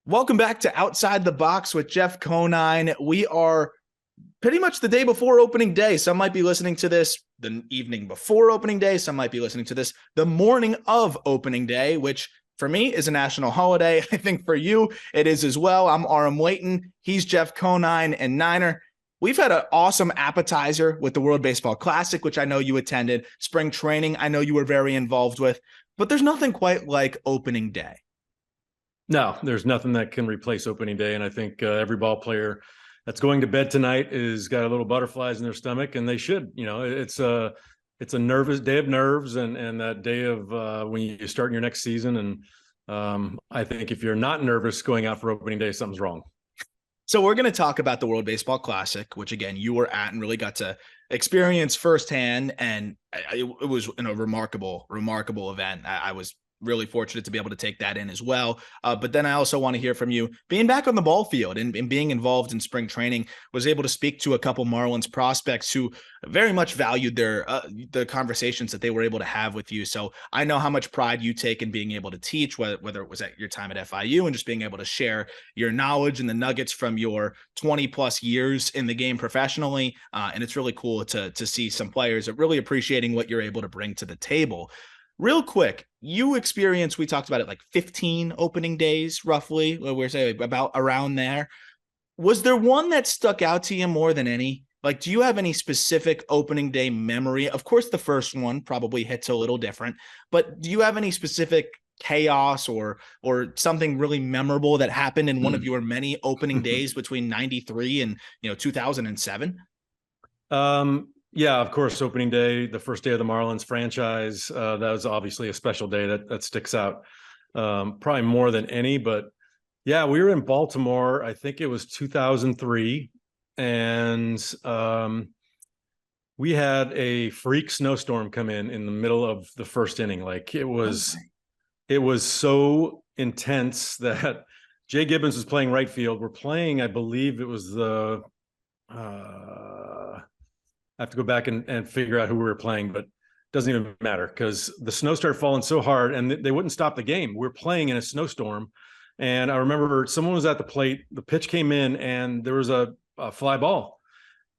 Welcome back to Outside the Box with Jeff Conine. We are pretty much the day before opening day. Some might be listening to this the evening before opening day. Some might be listening to this the morning of opening day, which for me is a national holiday. I think for you it is as well. I'm Aram Layton. He's Jeff Conine and Niner. We've had an awesome appetizer with the World Baseball Classic, which I know you attended. Spring training, I know you were very involved with. But there's nothing quite like opening day. No, there's nothing that can replace opening day. And I think every ball player that's going to bed tonight is got a little butterflies in their stomach, and they should. It's a nervous day of nerves, and that day of when you start in your next season. And I think if you're not nervous going out for opening day, something's wrong. So we're going to talk about the World Baseball Classic, which again you were at and really got to experience firsthand, and it was a remarkable event. I was really fortunate to be able to take that in as well. But then I also want to hear from you. Being back on the ball field and being involved in spring training, was able to speak to a couple Marlins prospects who very much valued their the conversations that they were able to have with you. So I know how much pride you take in being able to teach, whether it was at your time at FIU and just being able to share your knowledge and the nuggets from your 20 plus years in the game professionally. And it's really cool to see some players really appreciating what you're able to bring to the table. Real quick, you experience, we talked about it, like 15 opening days, roughly, we're saying about around there. Was there one that stuck out to you more than any? Like, do you have any specific opening day memory? Of course, the first one probably hits a little different, but do you have any specific chaos or something really memorable that happened in one of your many opening days between 93 and 2007? Yeah, of course, opening day, the first day of the Marlins franchise. That was obviously a special day that sticks out probably more than any. But yeah, we were in Baltimore. I think it was 2003, and we had a freak snowstorm come in the middle of the first inning. Like it was so intense that Jay Gibbons was playing right field. We're playing, I believe it was the I have to go back and figure out who we were playing, but it doesn't even matter because the snow started falling so hard and they wouldn't stop the game. We're playing in a snowstorm. And I remember someone was at the plate, the pitch came in and there was a fly ball.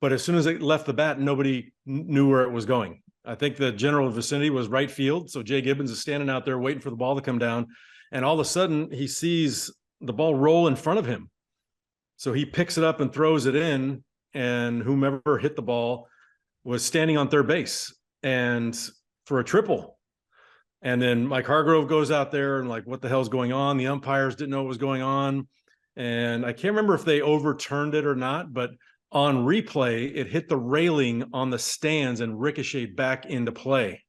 But as soon as it left the bat, nobody knew where it was going. I think the general vicinity was right field. So Jay Gibbons is standing out there waiting for the ball to come down. And all of a sudden he sees the ball roll in front of him. So he picks it up and throws it in, and whomever hit the ball was standing on third base and for a triple. And then Mike Hargrove goes out there and like, what the hell's going on? The umpires didn't know what was going on. And I can't remember if they overturned it or not, but on replay, it hit the railing on the stands and ricocheted back into play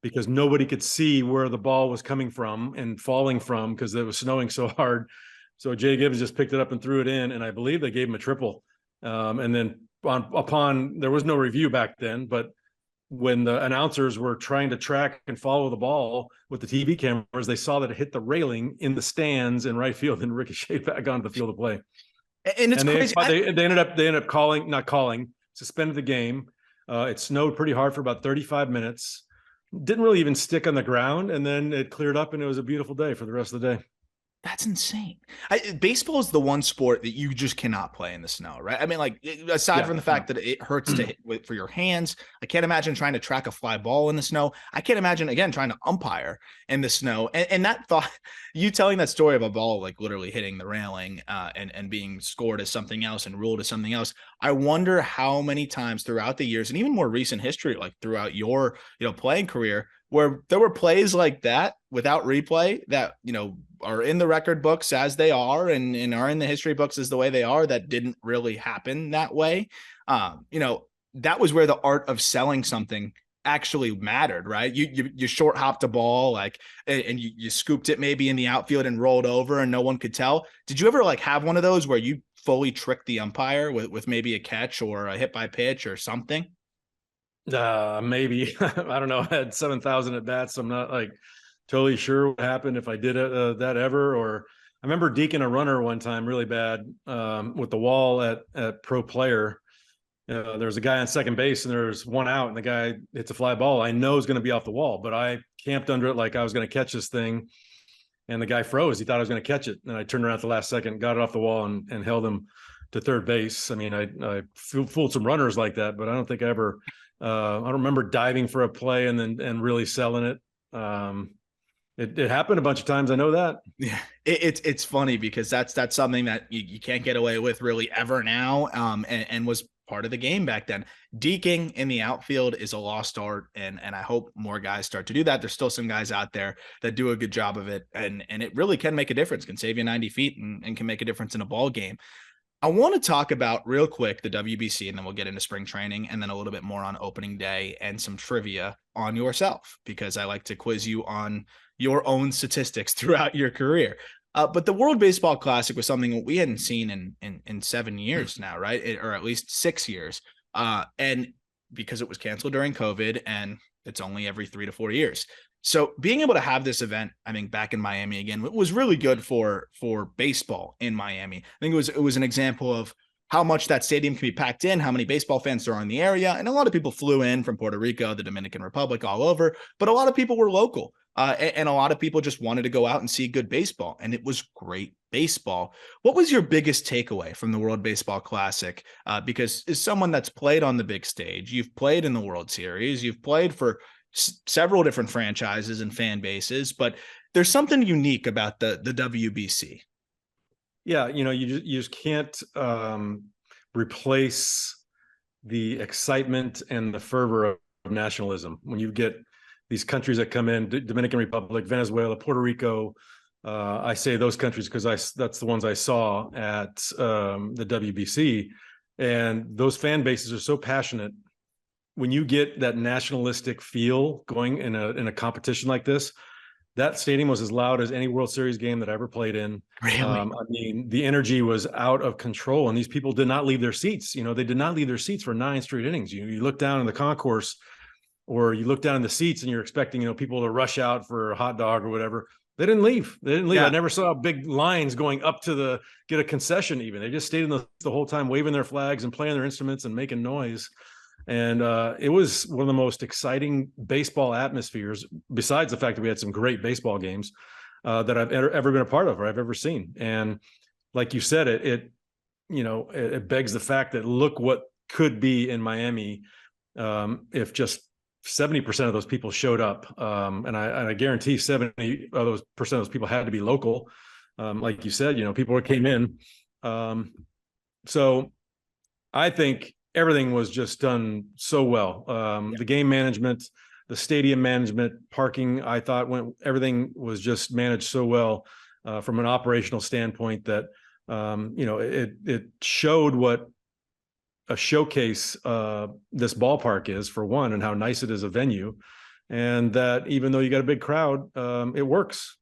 because nobody could see where the ball was coming from and falling from because it was snowing so hard. So Jay Gibbs just picked it up and threw it in. And I believe they gave him a triple. And then upon there was no review back then, but when the announcers were trying to track and follow the ball with the TV cameras, they saw that it hit the railing in the stands in right field and ricocheted back onto the field of play. And it's crazy. They ended up suspended the game. It snowed pretty hard for about 35 minutes. Didn't really even stick on the ground, and then it cleared up, and it was a beautiful day for the rest of the day. That's insane. Baseball is the one sport that you just cannot play in the snow, right? I mean, like, aside from the fact that it hurts to hit for your hands, I can't imagine trying to track a fly ball in the snow. I can't imagine, again, trying to umpire in the snow. And that thought, you telling that story of a ball like literally hitting the railing and being scored as something else and ruled as something else. I wonder how many times throughout the years and even more recent history, like throughout your playing career, where there were plays like that without replay that, are in the record books as they are and are in the history books as the way they are, that didn't really happen that way. That was where the art of selling something actually mattered, right? You short hopped a ball like, and you scooped it maybe in the outfield and rolled over and no one could tell. Did you ever like have one of those where you fully tricked the umpire with maybe a catch or a hit by pitch or something? Maybe. I don't know. I had 7,000 at bats. So I'm not like totally sure what happened if I did that ever. Or I remember deking a runner one time really bad with the wall at Pro Player. There's a guy on second base and there's one out and the guy hits a fly ball I know is going to be off the wall, but I camped under it like I was going to catch this thing. and the guy froze. He thought I was going to catch it, and I turned around at the last second, got it off the wall, and held him to third base. I mean, I fooled some runners like that, but I don't think I ever. I don't remember diving for a play and really selling it. It happened a bunch of times. I know that. Yeah, it's funny because that's something that you can't get away with really ever now, and was part of the game back then. Deking in the outfield is a lost art, and I hope more guys start to do that. There's still some guys out there that do a good job of it, and it really can make a difference, can save you 90 feet and can make a difference in a ball game. I want to talk about real quick the WBC, and then we'll get into spring training, and then a little bit more on opening day and some trivia on yourself, because I like to quiz you on your own statistics throughout your career. But the World Baseball Classic was something we hadn't seen in 7 years now, right? Or at least 6 years. And because it was canceled during COVID, and it's only every 3 to 4 years. So being able to have this event, I think, back in Miami again, was really good for baseball in Miami. I think it was an example of how much that stadium can be packed in, how many baseball fans there are in the area. And a lot of people flew in from Puerto Rico, the Dominican Republic, all over, but a lot of people were local. And a lot of people just wanted to go out and see good baseball, and it was great baseball. What was your biggest takeaway from the World Baseball Classic? Because as someone that's played on the big stage, you've played in the World Series, you've played for several different franchises and fan bases, but there's something unique about the WBC. Yeah, you just can't replace the excitement and the fervor of nationalism when you get these countries that come in, Dominican Republic, Venezuela, Puerto Rico. I say those countries because that's the ones I saw at the WBC, and those fan bases are so passionate. When you get that nationalistic feel going in a competition like this, that stadium was as loud as any World Series game that I ever played in. Really? I mean, the energy was out of control, and these people did not leave their seats. They did not leave their seats for 9 straight innings. You look down in the concourse, or you look down in the seats, and you're expecting, people to rush out for a hot dog or whatever. They didn't leave. Yeah. I never saw big lines going up to get a concession even. They just stayed in the whole time, waving their flags and playing their instruments and making noise. And it was one of the most exciting baseball atmospheres, besides the fact that we had some great baseball games that I've ever been a part of or I've ever seen. And like you said, it begs the fact that look what could be in Miami if just 70% of those people showed up. And I guarantee 70% of those people had to be local. Like you said, people came in. So I think everything was just done so well. The game management, the stadium management, parking, I thought everything was just managed so well from an operational standpoint that, it showed what a showcase this ballpark is, for one, and how nice it is a venue. And that even though you got a big crowd, it works.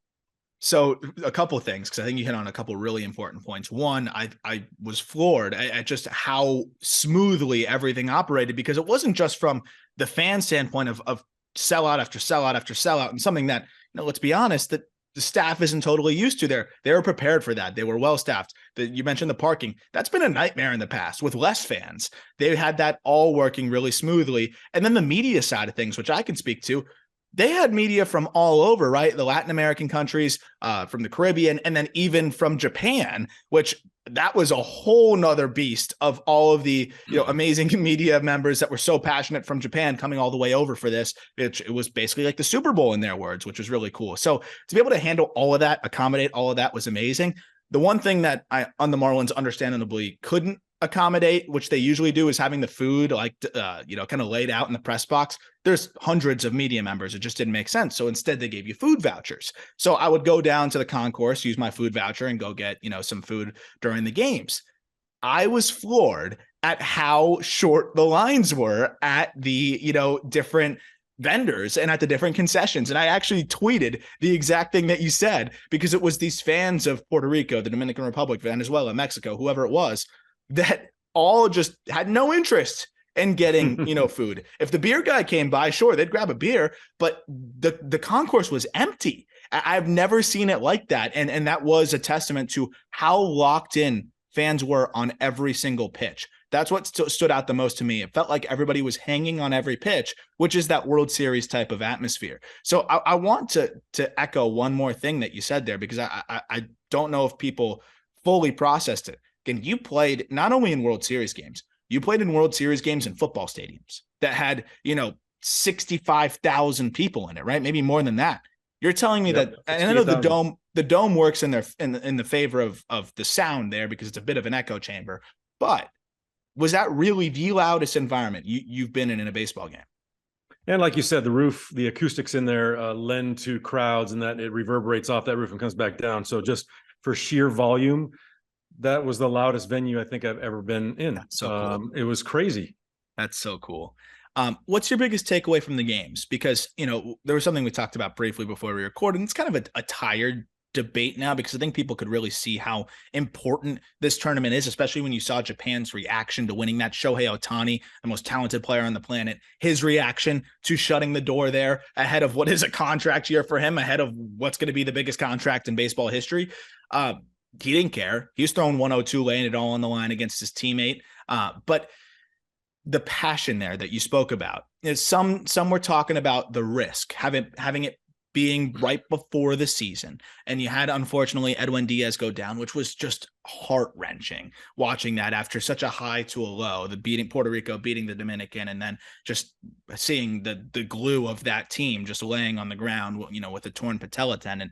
So a couple of things, because I think you hit on a couple of really important points. One, I was floored at just how smoothly everything operated, because it wasn't just from the fan standpoint of sellout after sellout after sellout, and something that, let's be honest, that the staff isn't totally used to. They were prepared for that. They were well staffed. You mentioned the parking. That's been a nightmare in the past with less fans. They had that all working really smoothly. And then the media side of things, which I can speak to, they had media from all over, right? The Latin American countries, from the Caribbean, and then even from Japan, which that was a whole nother beast of all of the amazing media members that were so passionate from Japan coming all the way over for this. It was basically like the Super Bowl in their words, which was really cool. So to be able to handle all of that, accommodate all of that, was amazing. The one thing that on the Marlins understandably couldn't accommodate, which they usually do, is having the food kind of laid out in the press box. There's hundreds of media members. It just didn't make sense. So instead they gave you food vouchers. So I would go down to the concourse, use my food voucher, and go get, some food during the games. I was floored at how short the lines were at the, different vendors and at the different concessions. And I actually tweeted the exact thing that you said, because it was these fans of Puerto Rico, the Dominican Republic, Venezuela, Mexico, whoever it was, that all just had no interest in getting, food. If the beer guy came by, sure, they'd grab a beer, but the concourse was empty. I've never seen it like that. And that was a testament to how locked in fans were on every single pitch. That's what stood out the most to me. It felt like everybody was hanging on every pitch, which is that World Series type of atmosphere. So I want to echo one more thing that you said there, because I don't know if people fully processed it. Again, you played not only in World Series games, you played in World Series games in football stadiums that had, 65,000 people in it, right? Maybe more than that. You're telling me Yep, that, and I know 68,000. the dome works in the favor of the sound there because it's a bit of an echo chamber, but was that really the loudest environment you've been in a baseball game? And like you said, the roof, the acoustics in there lend to crowds, and that it reverberates off that roof and comes back down. So just for sheer volume, that was the loudest venue I think I've ever been in. That's so cool. It was crazy. That's so cool. What's your biggest takeaway from the games? Because, there was something we talked about briefly before we recorded, and it's kind of a tired debate now, because I think people could really see how important this tournament is, especially when you saw Japan's reaction to winning that. Shohei Ohtani, the most talented player on the planet, his reaction to shutting the door there ahead of what is a contract year for him, ahead of what's going to be the biggest contract in baseball history. He didn't care. He was throwing 102, laying it all on the line against his teammate. But the passion there that you spoke about is some were talking about the risk, having it being right before the season. And you had, unfortunately, Edwin Diaz go down, which was just heart-wrenching watching that after such a high to a low, the beating Puerto Rico, beating the Dominican, and then just seeing the glue of that team just laying on the ground, with a torn patella tendon.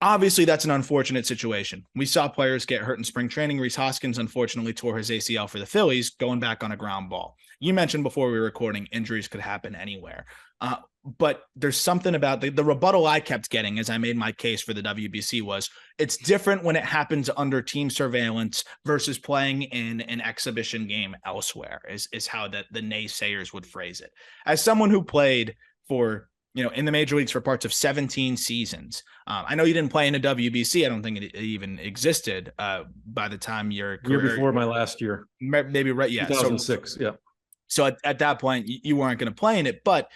Obviously, that's an unfortunate situation. We saw players get hurt in spring training. Rhys Hoskins, unfortunately, tore his ACL for the Phillies, going back on a ground ball. You mentioned before we were recording, injuries could happen anywhere. But there's something about the rebuttal I kept getting as I made my case for the WBC was, it's different when it happens under team surveillance versus playing in an exhibition game elsewhere, is how the naysayers would phrase it. As someone who played for, in the major leagues for parts of 17 seasons. I know you didn't play in a WBC. I don't think it even existed by the time your Year career, before my last year. maybe, right? Yeah. 2006. Yeah. So at that point, you weren't going to play in it. But,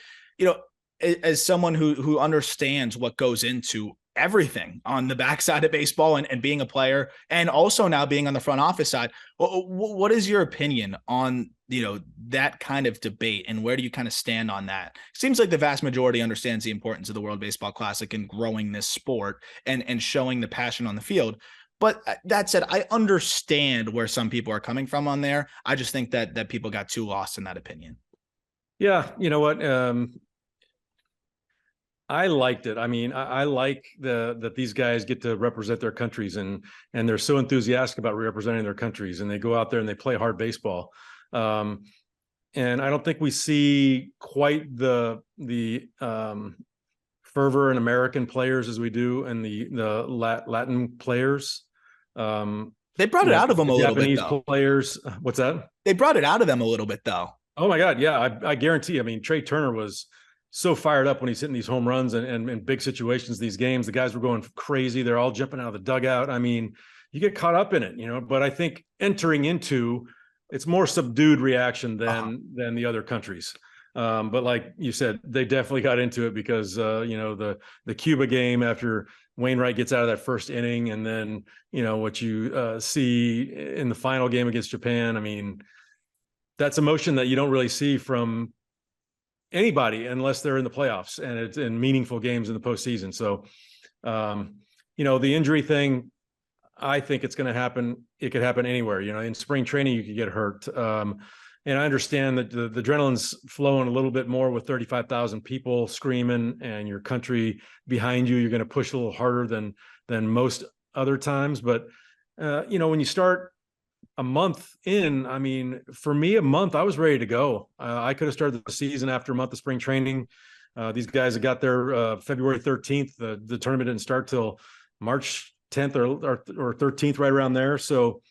as someone who understands what goes into everything on the backside of baseball and being a player, and also now being on the front office side, what is your opinion on, that kind of debate, and where do you kind of stand on that? Seems like the vast majority understands the importance of the World Baseball Classic and growing this sport and showing the passion on the field. But that said, I understand where some people are coming from on there. I just think that people got too lost in that opinion. Yeah. You know what? I liked it. I mean, I like that these guys get to represent their countries, and they're so enthusiastic about representing their countries, and they go out there and they play hard baseball. And I don't think we see quite the fervor in American players as we do in the Latin players. They brought it out of them a little bit, though. Japanese players. What's that? They brought it out of them a little bit, though. Oh my God. Yeah. I guarantee. I mean, Trey Turner was so fired up when he's hitting these home runs and in big situations, these games. The guys were going crazy. They're all jumping out of the dugout. I mean, you get caught up in it, but I think entering into, it's more subdued reaction than the other countries. But like you said, they definitely got into it because the Cuba game, after Wainwright gets out of that first inning, and then what you see in the final game against Japan. I mean, that's emotion that you don't really see from anybody unless they're in the playoffs and it's in meaningful games in the postseason. So, the injury thing, I think it's going to happen. It could happen anywhere. In spring training, you could get hurt. And I understand that the adrenaline's flowing a little bit more with 35,000 people screaming and your country behind you. You're going to push a little harder than most other times. But, when you start a month in, I mean, for me, a month, I was ready to go. I could have started the season after a month of spring training. These guys had got there February 13th. The tournament didn't start till March 10th or 13th, right around there. So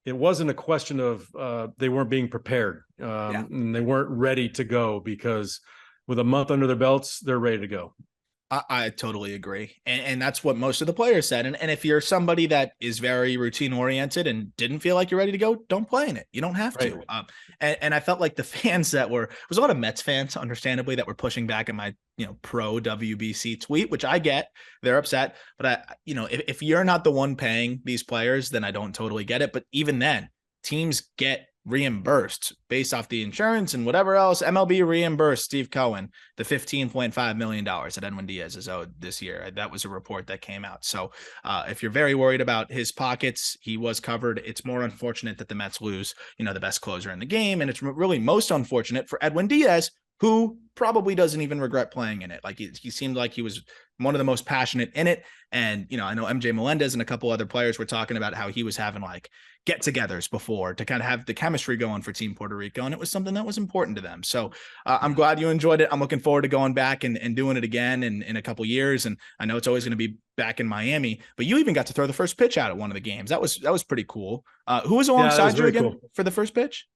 it wasn't a question of they weren't being prepared and they weren't ready to go, because with a month under their belts, they're ready to go. I totally agree. And that's what most of the players said. And if you're somebody that is very routine oriented and didn't feel like you're ready to go, don't play in it. You don't have to. And I felt like the fans there was a lot of Mets fans, understandably, that were pushing back at my, pro WBC tweet, which I get. They're upset. But if you're not the one paying these players, then I don't totally get it. But even then, teams get reimbursed based off the insurance and whatever else. MLB reimbursed Steve Cohen the $15.5 million that Edwin Diaz is owed this year. That was a report that came out. So if you're very worried about his pockets, he was covered. It's more unfortunate that the Mets lose, the best closer in the game. And it's really most unfortunate for Edwin Diaz, who probably doesn't even regret playing in it. Like he seemed like he was one of the most passionate in it. And, I know MJ Melendez and a couple other players were talking about how he was having like get-togethers before to kind of have the chemistry going for Team Puerto Rico. And it was something that was important to them. So I'm glad you enjoyed it. I'm looking forward to going back and doing it again in a couple years. And I know it's always going to be back in Miami, but you even got to throw the first pitch out at one of the games. That was pretty cool. Who was alongside you again for the first pitch?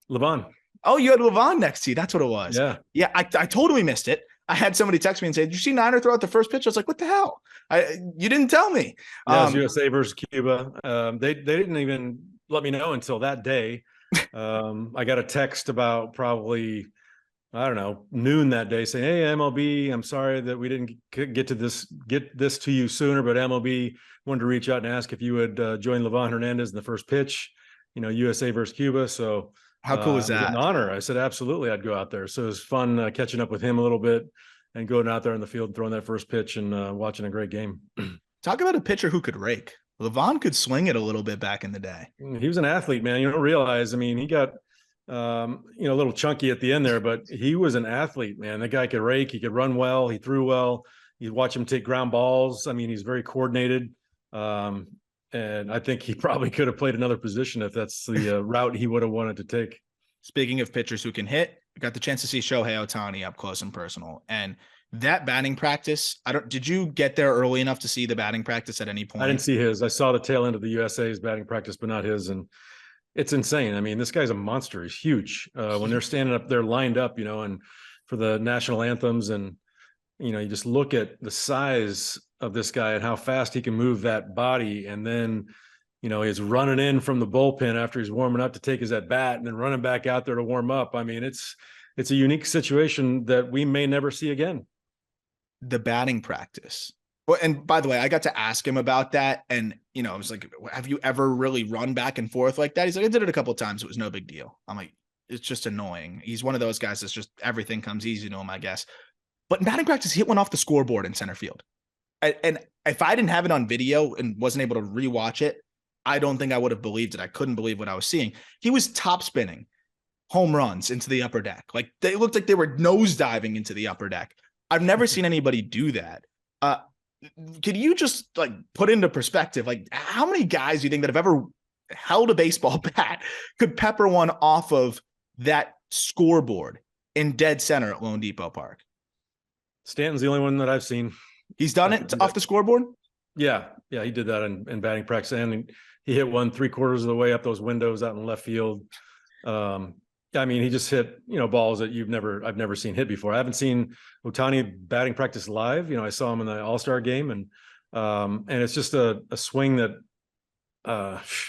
Levon. Oh, you had Levon next to you. That's what it was. Yeah. Yeah. I totally missed it. I had somebody text me and say, "Did you see Niner throw out the first pitch?" I was like, "What the hell? You didn't tell me." Yeah, it was USA versus Cuba. They didn't even let me know until that day. I got a text about probably, I don't know, noon that day saying, "Hey, MLB, I'm sorry that we didn't get this to you sooner, but MLB wanted to reach out and ask if you would join Levon Hernandez in the first pitch, USA versus Cuba." So how cool is that? It was an honor. I said, absolutely, I'd go out there. So it was fun catching up with him a little bit and going out there in the field and throwing that first pitch and watching a great game. Talk about a pitcher who could rake. Levon could swing it a little bit back in the day. He was an athlete, man. You don't realize. I mean, he got, a little chunky at the end there, but he was an athlete, man. That guy could rake. He could run well. He threw well. You watch him take ground balls. I mean, he's very coordinated. And I think he probably could have played another position if that's the route he would have wanted to take. Speaking of pitchers who can hit, I got the chance to see Shohei Ohtani up close and personal. And that batting practice, did you get there early enough to see the batting practice at any point? I didn't see his. I saw the tail end of the USA's batting practice, but not his. And it's insane. I mean, this guy's a monster. He's huge. When they're standing up there lined up, and for the national anthems and, you just look at the size of this guy and how fast he can move that body. And then, he's running in from the bullpen after he's warming up to take his at bat and then running back out there to warm up. I mean, it's a unique situation that we may never see again. The batting practice. Well, and by the way, I got to ask him about that. And, I was like, have you ever really run back and forth like that? He's like, I did it a couple of times. It was no big deal. I'm like, it's just annoying. He's one of those guys that's just everything comes easy to him, I guess. But in batting practice, he hit one off the scoreboard in center field. And if I didn't have it on video and wasn't able to rewatch it, I don't think I would have believed it. I couldn't believe what I was seeing. He was top spinning home runs into the upper deck. Like they looked like they were nosediving into the upper deck. I've never seen anybody do that. Could you just like put into perspective, like how many guys do you think that have ever held a baseball bat could pepper one off of that scoreboard in dead center at Lone Depot Park? Stanton's the only one that I've seen. He's done it off the scoreboard? Yeah, he did that in batting practice, and he hit one 3/4 of the way up those windows out in left field. I mean, he just hit, balls that I've never seen hit before. I haven't seen Ohtani batting practice live. I saw him in the All-Star game, and it's just a swing that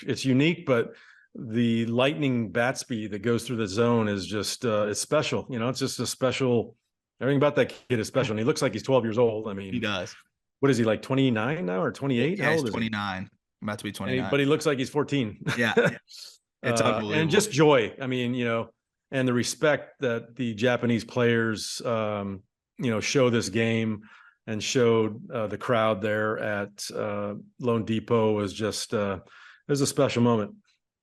it's unique, but the lightning bat speed that goes through the zone is just it's special. It's just a special. Everything about that kid is special. And he looks like he's 12 years old. I mean, he does. What is he, like 29 now or 28? Yeah, he's 29. I'm about to be 29. But he looks like he's 14. Yeah. It's unbelievable. And just joy. I mean, and the respect that the Japanese players, show this game and showed the crowd there at Lone Depot was just it was a special moment.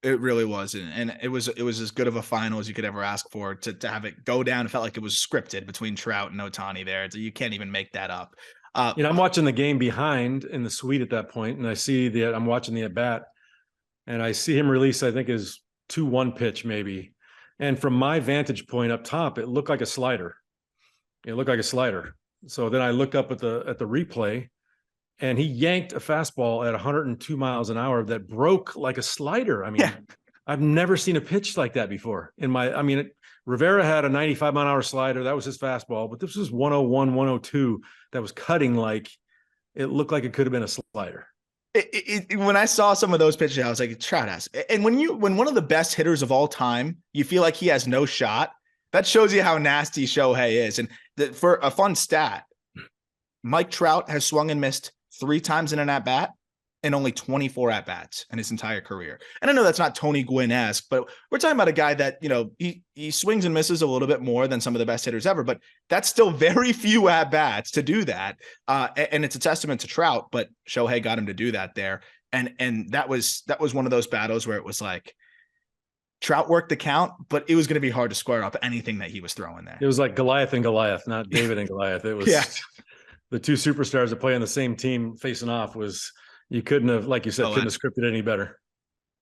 It really was. And it was as good of a final as you could ever ask for to have it go down. It felt like it was scripted between Trout and Ohtani there. So you can't even make that up. I'm watching the game behind in the suite at that point, and I see I'm watching the at bat, and I see him release, I think, his 2-1 pitch maybe. And from my vantage point up top, it looked like a slider. So then I looked up at the replay, and he yanked a fastball at 102 miles an hour that broke like a slider. I mean, yeah. I've never seen a pitch like that before. Rivera had a 95-mile-an-hour slider. That was his fastball, but this was 101, 102 that was cutting like it looked like it could have been a slider. When I saw some of those pitches, I was like, Trout has. And when one of the best hitters of all time, you feel like he has no shot, that shows you how nasty Shohei is. And for a fun stat, Mike Trout has swung and missed 3 times in an at-bat. in only 24 at bats in his entire career. And I know that's not Tony Gwynn-esque, but we're talking about a guy that, he swings and misses a little bit more than some of the best hitters ever, but that's still very few at bats to do that. And it's a testament to Trout, but Shohei got him to do that there. And that was one of those battles where it was like Trout worked the count, but it was going to be hard to square up anything that he was throwing there. It was like Goliath and Goliath, not David and Goliath. It was the two superstars that play on the same team facing off. You couldn't have, like you said, couldn't have scripted any better.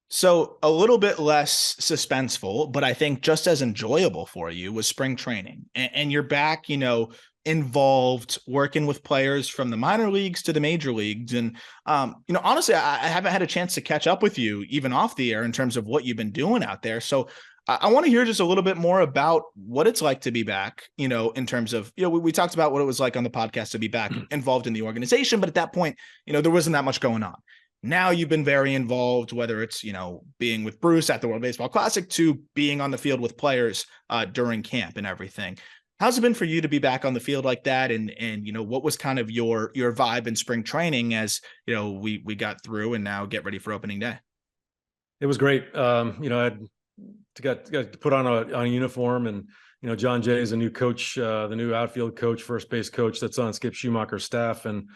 So a little bit less suspenseful, but I think just as enjoyable for you was spring training. And you're back, involved working with players from the minor leagues to the major leagues. And, honestly, I haven't had a chance to catch up with you even off the air in terms of what you've been doing out there. So I want to hear just a little bit more about what it's like to be back, in terms of, we talked about what it was like on the podcast to be back involved in the organization. But at that point, there wasn't that much going on. Now you've been very involved, whether it's, being with Bruce at the World Baseball Classic to being on the field with players during camp and everything. How's it been for you to be back on the field like that? And what was kind of your vibe in spring training as, we got through and now get ready for opening day? It was great. I got to put on a uniform, and, John Jay is a new coach, the new outfield coach, first base coach that's on Skip Schumacher's staff. And,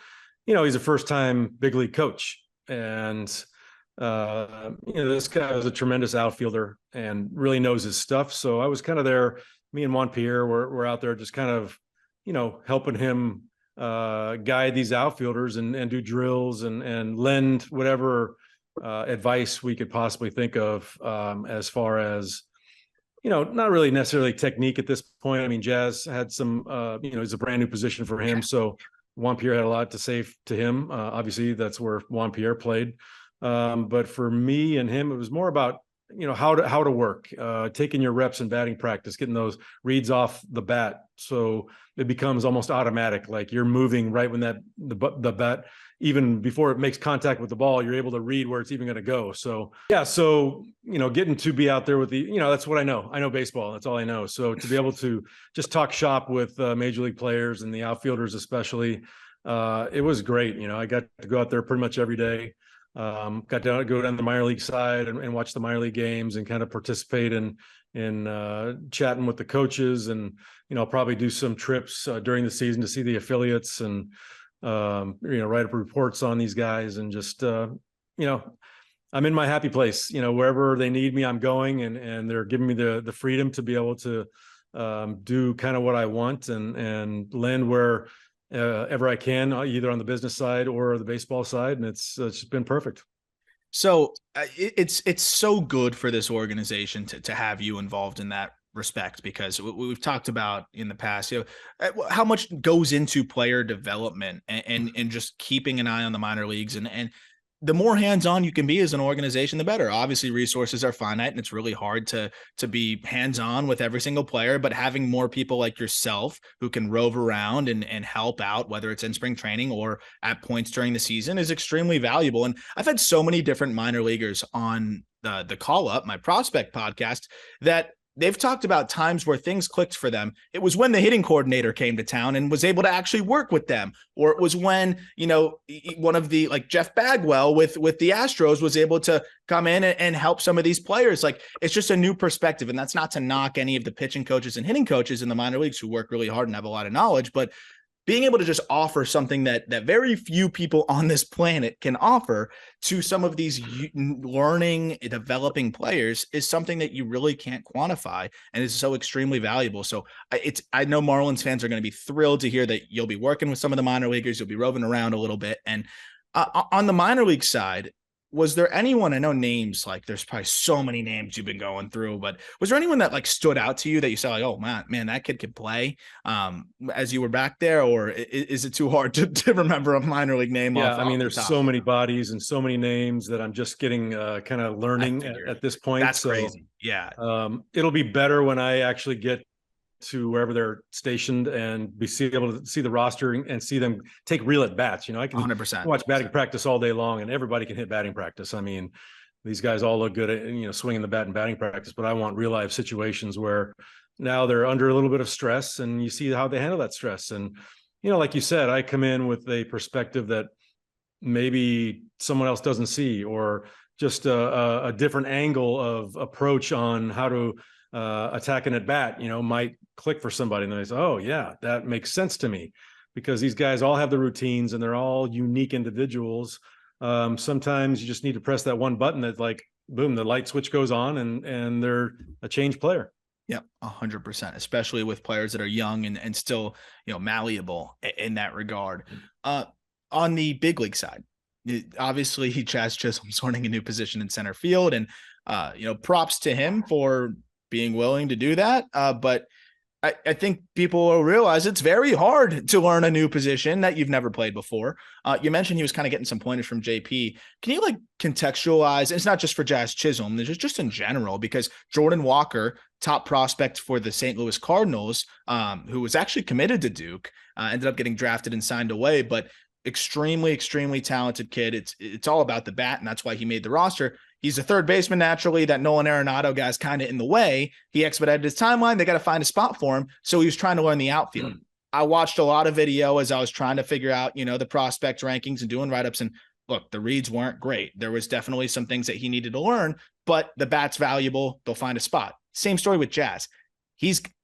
he's a first time big league coach. And, this guy was a tremendous outfielder and really knows his stuff. So I was kind of there. Me and Juan Pierre were out there just kind of, helping him guide these outfielders and do drills and lend whatever advice we could possibly think of, as far as, not really necessarily technique at this point. I mean, Jazz had some, it's a brand new position for him. So Juan Pierre had a lot to say to him. Obviously, that's where Juan Pierre played. But for me and him, it was more about, how to work, taking your reps in batting practice, getting those reads off the bat. So it becomes almost automatic. Like you're moving right when the bat, even before it makes contact with the ball, you're able to read where it's even going to go. So, yeah. So, getting to be out there with that's what I know. I know baseball. That's all I know. So to be able to just talk shop with major league players and the outfielders, especially, it was great. I got to go out there pretty much every day. Got to go down the minor league side and watch the minor league games and kind of participate in chatting with the coaches, and I'll probably do some trips during the season to see the affiliates and write up reports on these guys, and just I'm in my happy place. Wherever they need me, I'm going, and they're giving me the freedom to be able to do kind of what I want and lend where ever I can, either on the business side or the baseball side. And it's been perfect. So it's so good for this organization to have you involved in that respect, because we've talked about in the past, how much goes into player development and just keeping an eye on the minor leagues, and the more hands-on you can be as an organization, the better. Obviously, resources are finite, and it's really hard to be hands-on with every single player, but having more people like yourself who can rove around and help out, whether it's in spring training or at points during the season, is extremely valuable. And I've had so many different minor leaguers on the Call Up, my prospect podcast, that they've talked about times where things clicked for them. It was when the hitting coordinator came to town and was able to actually work with them. Or it was when, one of the, like Jeff Bagwell with the Astros, was able to come in and help some of these players. Like, it's just a new perspective. And that's not to knock any of the pitching coaches and hitting coaches in the minor leagues who work really hard and have a lot of knowledge, but being able to just offer something that very few people on this planet can offer to some of these learning, developing players is something that you really can't quantify, and is so extremely valuable. So I know Marlins fans are going to be thrilled to hear that you'll be working with some of the minor leaguers, you'll be roving around a little bit. And on the minor league side, was there anyone, I know names, like there's probably so many names you've been going through, but was there anyone that like stood out to you that you said like, oh man, that kid could play as you were back there? Or is it too hard to remember a minor league name? Yeah, I mean, there's so many bodies and so many names that I'm just getting kind of learning at this point. That's crazy. Yeah. It'll be better when I actually get to wherever they're stationed and be able to see the roster and see them take real at bats. I can 100% watch batting practice all day long, and everybody can hit batting practice. I mean, these guys all look good at, swinging the bat in batting practice, but I want real life situations where now they're under a little bit of stress, and you see how they handle that stress. And, like you said, I come in with a perspective that maybe someone else doesn't see, or just a different angle of approach on how to attack an at bat, might click for somebody. And they say, oh, yeah, that makes sense to me, because these guys all have the routines and they're all unique individuals. Sometimes you just need to press that one button that, like, boom, the light switch goes on, and they're a changed player. Yep, 100%, especially with players that are young and still, malleable in that regard. On the big league side, obviously Chaz Chisholm's learning a new position in center field, and props to him for being willing to do that. But I think people will realize it's very hard to learn a new position that you've never played before. You mentioned he was kind of getting some pointers from JP. Can you contextualize? It's not just for Jazz Chisholm, just in general, because Jordan Walker, top prospect for the St. Louis Cardinals, who was actually committed to Duke, ended up getting drafted and signed away, but extremely, extremely talented kid. It's all about the bat, and that's why he made the roster. He's a third baseman naturally. That Nolan Arenado guy's kind of in the way. He expedited his timeline. They got to find a spot for him. So he was trying to learn the outfield. I watched a lot of video as I was trying to figure out, the prospect rankings and doing write-ups. And look, the reads weren't great. There was definitely some things that he needed to learn, but the bat's valuable. They'll find a spot. Same story with Jazz.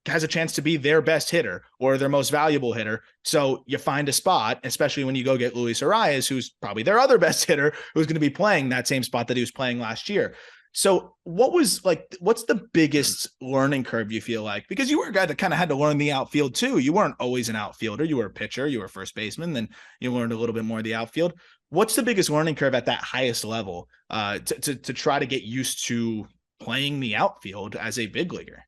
Has a chance to be their best hitter or their most valuable hitter. So you find a spot, especially when you go get Luis Arias, who's probably their other best hitter, who's going to be playing that same spot that he was playing last year. So what's the biggest learning curve you feel like? Because you were a guy that kind of had to learn the outfield too. You weren't always an outfielder. You were a pitcher, you were a first baseman, then you learned a little bit more of the outfield. What's the biggest learning curve at that highest level to try to get used to playing the outfield as a big leaguer?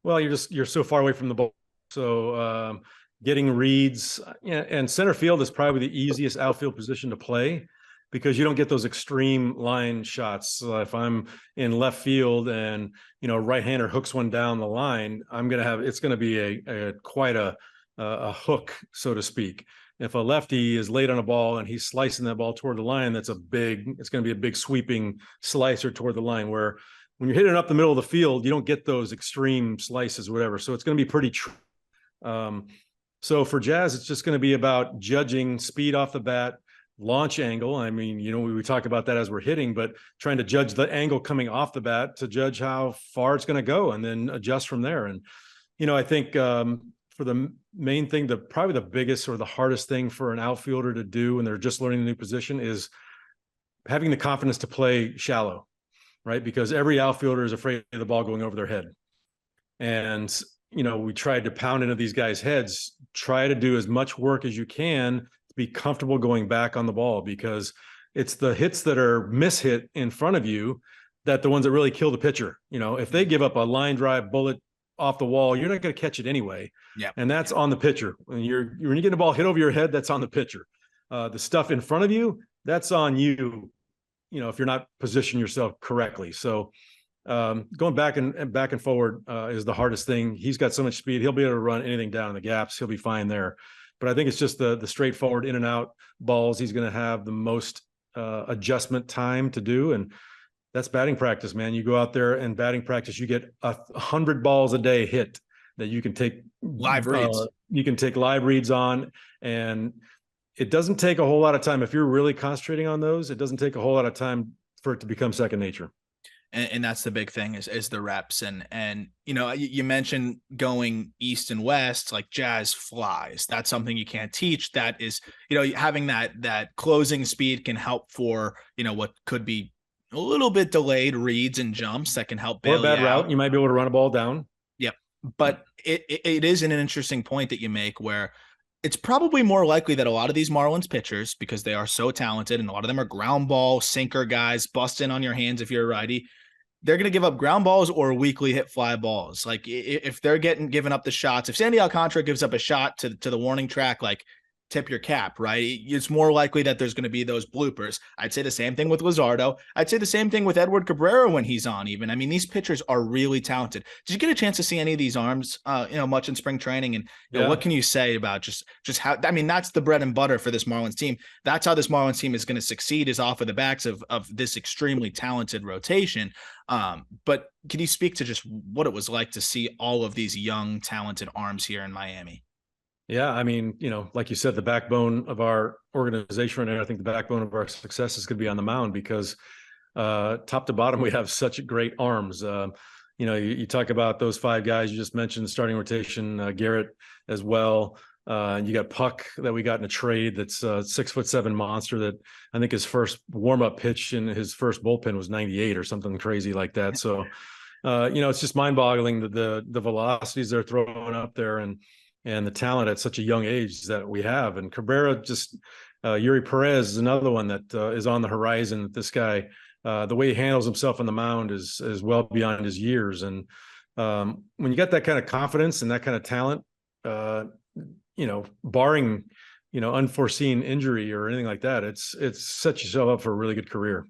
Well, you're so far away from the ball. So getting reads, and center field is probably the easiest outfield position to play, because you don't get those extreme line shots. So if I'm in left field and, right-hander hooks one down the line, it's going to be quite a hook, so to speak. If a lefty is late on a ball and he's slicing that ball toward the line, it's going to be a big sweeping slicer toward the line, where when you're hitting up the middle of the field, you don't get those extreme slices or whatever. So it's going to be pretty so for Jazz, it's just going to be about judging speed off the bat, launch angle. I mean, we talk about that as we're hitting, but trying to judge the angle coming off the bat to judge how far it's going to go and then adjust from there. And, I think for the main thing, probably the biggest or the hardest thing for an outfielder to do when they're just learning the new position is having the confidence to play shallow. Right? Because every outfielder is afraid of the ball going over their head. And, we tried to pound into these guys' heads, try to do as much work as you can to be comfortable going back on the ball, because it's the hits that are mishit in front of you that the ones that really kill the pitcher. If they give up a line drive bullet off the wall, you're not going to catch it anyway. Yeah. And that's on the pitcher. When you're getting a ball hit over your head, that's on the pitcher. The stuff in front of you, that's on you. If you're not positioning yourself correctly. So going back and forward is the hardest thing. He's got so much speed. He'll be able to run anything down in the gaps. He'll be fine there. But I think it's just the straightforward in and out balls he's going to have the most adjustment time to do. And that's batting practice, man. You go out there and batting practice, you get 100 balls a day hit that you can take live reads. You can take live reads on, and it doesn't take a whole lot of time. If you're really concentrating on those, it doesn't take a whole lot of time for it to become second nature. And that's the big thing is the reps. And you mentioned going east and west, like Jazz flies. That's something you can't teach. That is, having that closing speed can help for, what could be a little bit delayed reads and jumps that can help bail or a bad you out. route. You might be able to run a ball down. Yep. But it is an interesting point that you make, where it's probably more likely that a lot of these Marlins pitchers, because they are so talented and a lot of them are ground ball sinker guys, bust in on your hands if you're a righty, they're going to give up ground balls or weakly hit fly balls. Like if they're given up the shots, if Sandy Alcantara gives up a shot to the warning track, like, tip your cap, right? It's more likely that there's going to be those bloopers. I'd say the same thing with Luzardo. I'd say the same thing with Edward Cabrera when he's on even. I mean, these pitchers are really talented. Did you get a chance to see any of these arms, much in spring training? And what can you say about just how, I mean, that's the bread and butter for this Marlins team. That's how this Marlins team is going to succeed, is off of the backs of this extremely talented rotation. But can you speak to just what it was like to see all of these young, talented arms here in Miami? Yeah, I mean, like you said, the backbone of our organization right now, I think the backbone of our success is going to be on the mound because top to bottom, we have such great arms. You talk about those five guys you just mentioned, starting rotation, Garrett as well. And you got Puck that we got in a trade that's a 6'7" monster that I think his first warm up pitch in his first bullpen was 98 or something crazy like that. So, it's just mind boggling the velocities they're throwing up there and the talent at such a young age that we have. And Cabrera just, Yuri Perez is another one that is on the horizon. This guy, the way he handles himself on the mound is well beyond his years. And when you got that kind of confidence and that kind of talent, barring, unforeseen injury or anything like that, it's set yourself up for a really good career.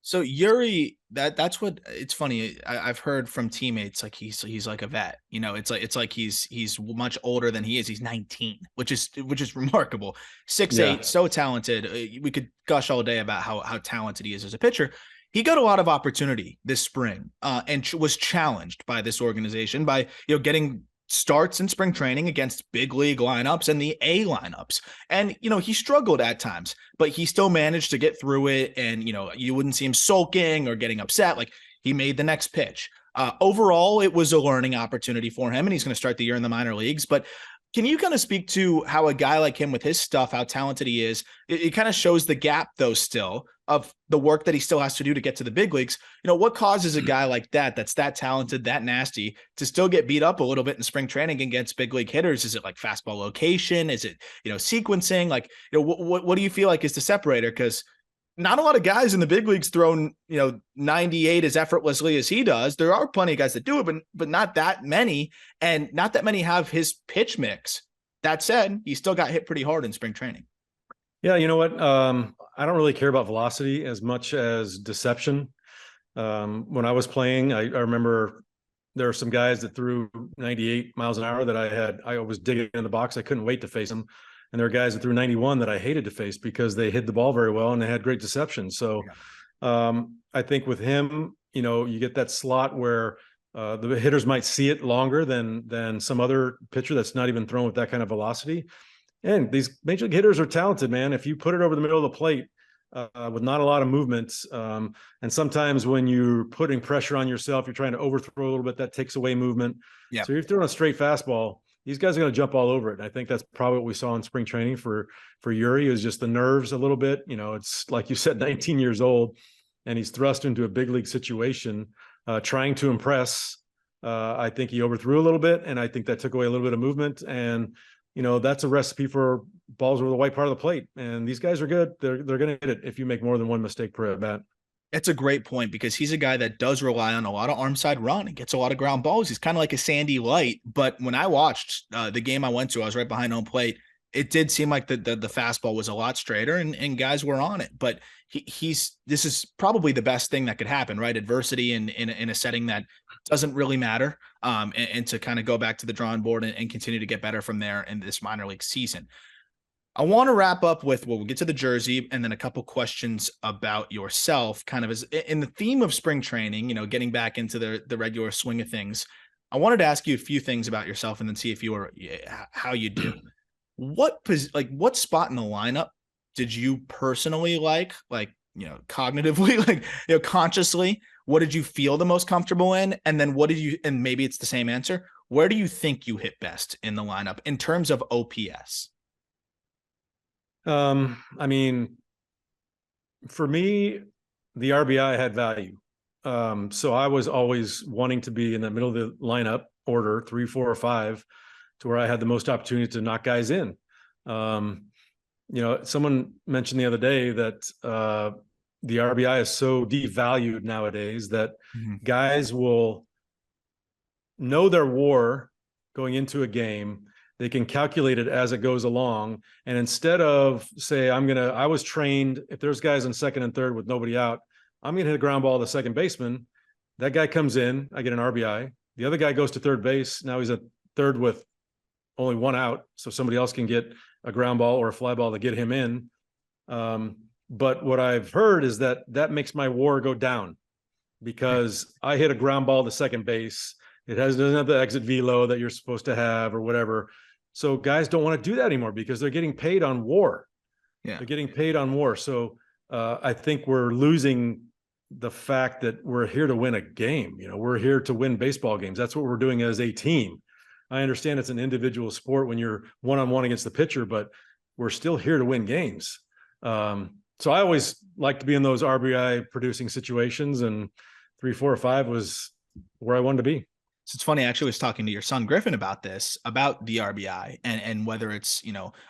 So Yuri, that's what it's funny. I've heard from teammates like he's like a vet. It's like he's much older than he is. He's 19, which is remarkable. 6'8", Yeah. so talented. We could gush all day about how talented he is as a pitcher. He got a lot of opportunity this spring, and was challenged by this organization by getting starts in spring training against big league lineups and the A lineups. And, he struggled at times, but he still managed to get through it. And, you wouldn't see him sulking or getting upset. Like, he made the next pitch. Overall, it was a learning opportunity for him, and he's going to start the year in the minor leagues. But can you kind of speak to how a guy like him with his stuff, how talented he is, it kind of shows the gap, though, still of the work that he still has to do to get to the big leagues. What causes a guy like that's that talented, that nasty, to still get beat up a little bit in spring training against big league hitters? Is it like fastball location? Is it, sequencing? Like, what do you feel like is the separator? Because not a lot of guys in the big leagues throw, 98 as effortlessly as he does. There are plenty of guys that do it, but not that many, and not that many have his pitch mix. That said, he still got hit pretty hard in spring training. Yeah, you know what? I don't really care about velocity as much as deception. When I was playing, I remember there were some guys that threw 98 miles an hour that I was digging in the box. I couldn't wait to face them. And there are guys that threw 91 that I hated to face because they hit the ball very well and they had great deception. So I think with him, you get that slot where the hitters might see it longer than some other pitcher that's not even thrown with that kind of velocity. And these major league hitters are talented, man. If you put it over the middle of the plate with not a lot of movements, and sometimes when you're putting pressure on yourself, you're trying to overthrow a little bit, that takes away movement. Yeah. So you're throwing a straight fastball, these guys are going to jump all over it. And I think that's probably what we saw in spring training for Yuri, is just the nerves a little bit. It's like you said, 19 years old, and he's thrust into a big league situation, trying to impress. I think he overthrew a little bit, and I think that took away a little bit of movement. And that's a recipe for balls over the white part of the plate. And these guys are good. They're going to hit it if you make more than one mistake per at bat. It's a great point, because he's a guy that does rely on a lot of arm side run and gets a lot of ground balls. He's kind of like a Sandy Light. But when I watched the game I went to, I was right behind home plate. It did seem like the fastball was a lot straighter, and guys were on it. But this is probably the best thing that could happen, right? Adversity in a setting that doesn't really matter, and to kind of go back to the drawing board and continue to get better from there in this minor league season. I want to wrap up with, we'll get to the jersey and then a couple questions about yourself, kind of as in the theme of spring training, getting back into the regular swing of things. I wanted to ask you a few things about yourself and then see if you were, how you do. What spot in the lineup did you personally like, cognitively, consciously? What did you feel the most comfortable in? And then and maybe it's the same answer, where do you think you hit best in the lineup in terms of OPS? I mean, for me, the RBI had value. So I was always wanting to be in the middle of the lineup order, 3, 4, or 5, to where I had the most opportunity to knock guys in. Someone mentioned the other day that the RBI is so devalued nowadays that guys will know their WAR going into a game. They can calculate it as it goes along. And instead of say, I was trained, if there's guys in second and third with nobody out, I'm going to hit a ground ball to the second baseman. That guy comes in, I get an RBI. The other guy goes to third base. Now he's at third with only one out. So somebody else can get a ground ball or a fly ball to get him in. But what I've heard is that makes my WAR go down, because I hit a ground ball to second base. It doesn't have the exit velo that you're supposed to have or whatever. So guys don't want to do that anymore because they're getting paid on WAR. Yeah. They're getting paid on WAR. So I think we're losing the fact that we're here to win a game. We're here to win baseball games. That's what we're doing as a team. I understand it's an individual sport when you're one-on-one against the pitcher, but we're still here to win games. So I always like to be in those RBI producing situations, and 3, 4, or 5 was where I wanted to be. So it's funny, I actually was talking to your son Griffin about this, about the RBI and whether it's,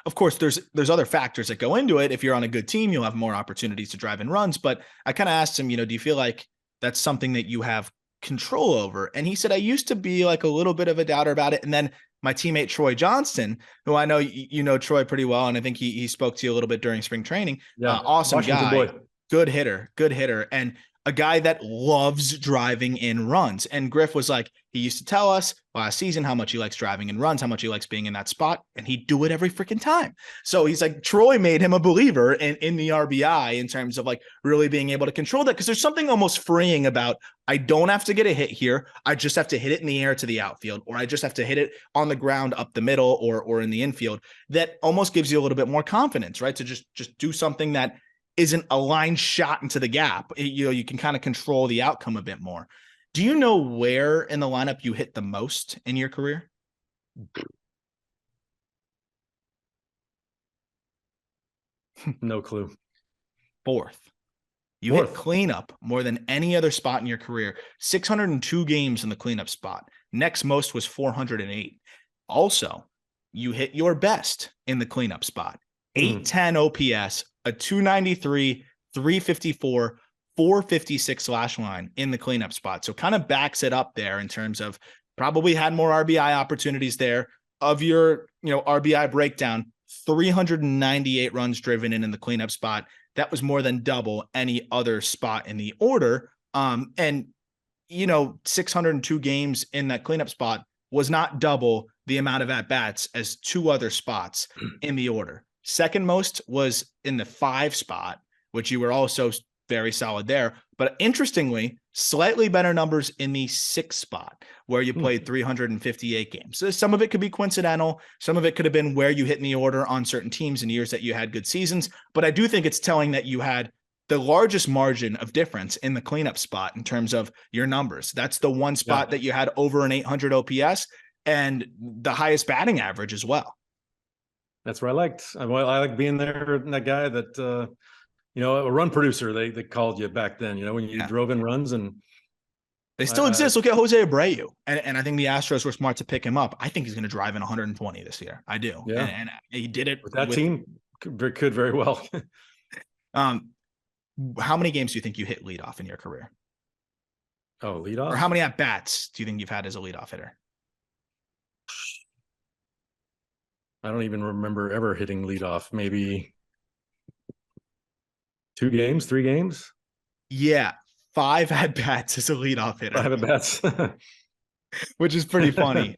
of course there's other factors that go into it. If you're on a good team, you'll have more opportunities to drive in runs. But I kind of asked him, do you feel like that's something that you have control over? And he said, I used to be like a little bit of a doubter about it. And then my teammate Troy Johnston, who I know you know Troy pretty well, and I think he spoke to you a little bit during spring training. Yeah, Awesome Washington guy, boy. good hitter, and a guy that loves driving in runs. And Griff was like, he used to tell us last season how much he likes driving in runs, how much he likes being in that spot, and he'd do it every freaking time. So he's like, Troy made him a believer in the RBI in terms of like really being able to control that, because there's something almost freeing about, I don't have to get a hit here. I just have to hit it in the air to the outfield, or I just have to hit it on the ground up the middle or in the infield. That almost gives you a little bit more confidence, right? To just do something that isn't a line shot into the gap. You can kind of control the outcome a bit more. Do you know where in the lineup you hit the most in your career? No clue. Fourth. You Fourth. hit cleanup more than any other spot in your career. 602 games in the cleanup spot. Next most was 408. Also, you hit your best in the cleanup spot. 810 OPS, a 293, 354, 456 slash line in the cleanup spot. So kind of backs it up there in terms of probably had more RBI opportunities there. Of your, RBI breakdown, 398 runs driven in the cleanup spot. That was more than double any other spot in the order. And 602 games in that cleanup spot was not double the amount of at-bats as 2 other spots in the order. Second most was in the 5 spot, which you were also very solid there. But interestingly, slightly better numbers in the 6 spot, where you played 358 games. So some of it could be coincidental. Some of it could have been where you hit in the order on certain teams in years that you had good seasons. But I do think it's telling that you had the largest margin of difference in the cleanup spot in terms of your numbers. That's the one spot that you had over an 800 OPS and the highest batting average as well. That's what I liked. I like being there, and that guy that, a run producer, they called you back then, when you drove in runs. And they still exist. Look at Jose Abreu. And I think the Astros were smart to pick him up. I think he's going to drive in 120 this year. I do. Yeah. And he did it with that team. Could very well. How many games do you think you hit leadoff in your career? Oh, leadoff? Or how many at-bats do you think you've had as a leadoff hitter? I don't even remember ever hitting leadoff. Maybe 2 games, 3 games. Yeah, 5 at-bats as a leadoff hitter. 5 at-bats, which is pretty funny.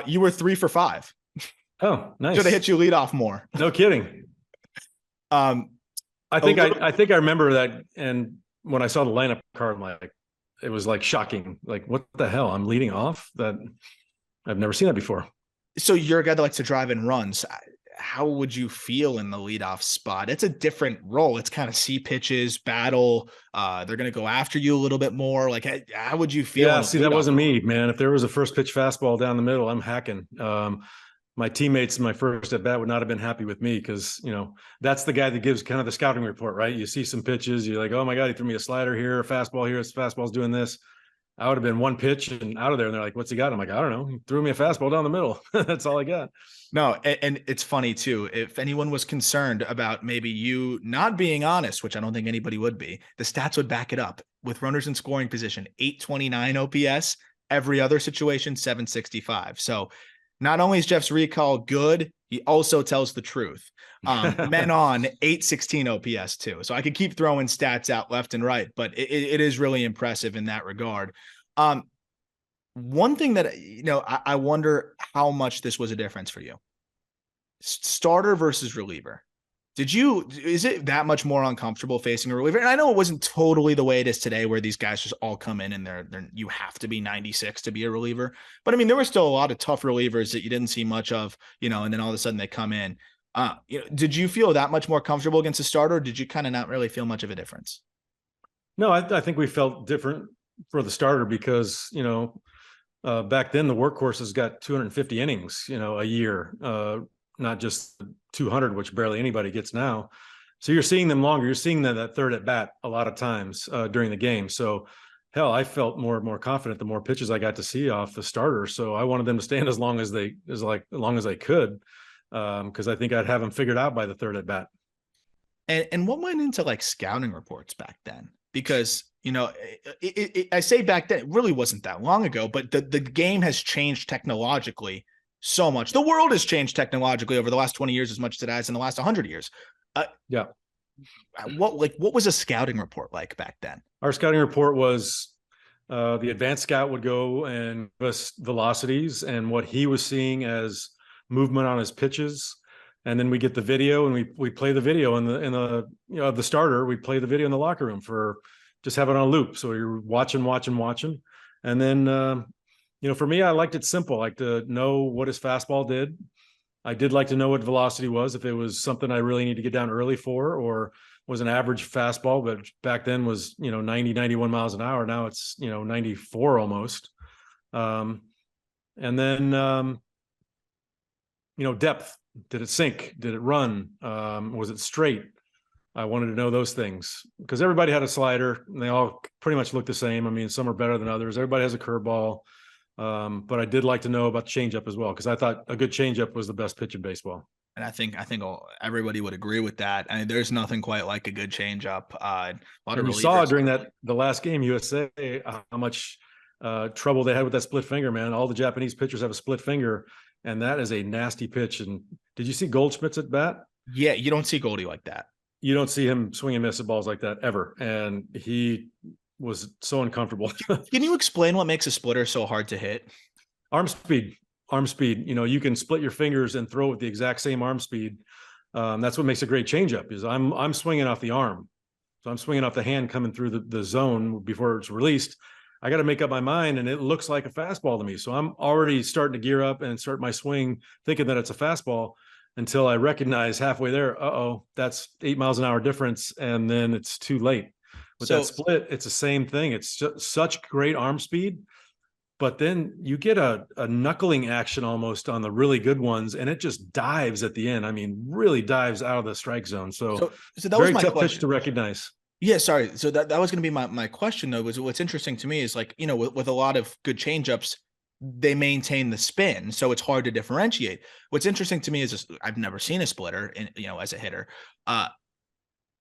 You were 3 for 5. Oh, nice. Should have hit you leadoff more. No kidding. I think I remember that, and when I saw the lineup card, it was like shocking. Like, what the hell? I'm leading off? That I've never seen that before. So you're a guy that likes to drive in runs. How would you feel in the leadoff spot? It's a different role. It's kind of see pitches, battle. They're going to go after you a little bit more. Like, how would you feel? Yeah, see, that wasn't me, man. If there was a first pitch fastball down the middle, I'm hacking. My teammates in my first at bat would not have been happy with me, because, that's the guy that gives kind of the scouting report, right? You see some pitches, you're like, oh my God, he threw me a slider here, a fastball here, his fastball's doing this. I would have been 1 pitch and out of there. And they're like, what's he got? I'm like, I don't know. He threw me a fastball down the middle. That's all I got. No. And it's funny too. If anyone was concerned about maybe you not being honest, which I don't think anybody would be, the stats would back it up. With runners in scoring position, 829 OPS, every other situation, 765. So not only is Jeff's recall good, he also tells the truth. Men on 816 OPS too. So I could keep throwing stats out left and right, but it is really impressive in that regard. One thing that, I wonder how much this was a difference for you. Starter versus reliever. Is it that much more uncomfortable facing a reliever? And I know it wasn't totally the way it is today where these guys just all come in and you have to be 96 to be a reliever. But I mean, there were still a lot of tough relievers that you didn't see much of, and then all of a sudden they come in. Did you feel that much more comfortable against a starter, or did you kind of not really feel much of a difference? No, I think we felt different for the starter because, back then the workhorses got 250 innings, a year, not just 200, which barely anybody gets now. So you're seeing them longer. You're seeing that third at bat a lot of times during the game. So hell, I felt more and more confident the more pitches I got to see off the starter. So I wanted them to stand as long as they could, because I think I'd have them figured out by the third at bat. And what went into like scouting reports back then? Because I say back then, it really wasn't that long ago, but the game has changed technologically so much. The world has changed technologically over the last 20 years as much as it has in the last 100 years. Yeah. What was a scouting report like back then? Our scouting report was the advanced scout would go and give us velocities and what he was seeing as movement on his pitches. And then we get the video and we play the video in the starter. We play the video in the locker room for just have it on loop. So you're watching. And then, for me, I liked it simple. I like to know what his fastball did. I did like to know what velocity was, if it was something I really need to get down early for, or was an average fastball, but back then was, 90, 91 miles an hour. Now it's, 94 almost. And then, depth. Did it sink? Did it run? Was it straight? I wanted to know those things because everybody had a slider and they all pretty much look the same. I mean, some are better than others. Everybody has a curveball. But I did like to know about changeup as well, because I thought a good changeup was the best pitch in baseball. And I think everybody would agree with that. I mean, there's nothing quite like a good changeup. A lot of you saw during the last game, USA, how much trouble they had with that split finger, man. All the Japanese pitchers have a split finger, and that is a nasty pitch. And did you see Goldschmidt's at bat? Yeah, you don't see Goldie like that. You don't see him swing and miss at balls like that ever. And he was so uncomfortable. Can you explain what makes a splitter so hard to hit? Arm speed. You can split your fingers and throw with the exact same arm speed. That's what makes a great changeup. Is I'm swinging off the arm, so I'm swinging off the hand coming through the zone before it's released. I got to make up my mind, and it looks like a fastball to me. So I'm already starting to gear up and start my swing, thinking that it's a fastball, until I recognize halfway there, that's 8 miles an hour difference, and then it's too late. With that split, it's the same thing. It's just such great arm speed, but then you get a knuckling action almost on the really good ones, and it just dives at the end. I mean, really dives out of the strike zone. So that very was my tough pitch to recognize. Yeah, sorry. So that was going to be my question, though, was what's interesting to me is like, with a lot of good changeups, they maintain the spin, so it's hard to differentiate. What's interesting to me is I've never seen a splitter as a hitter.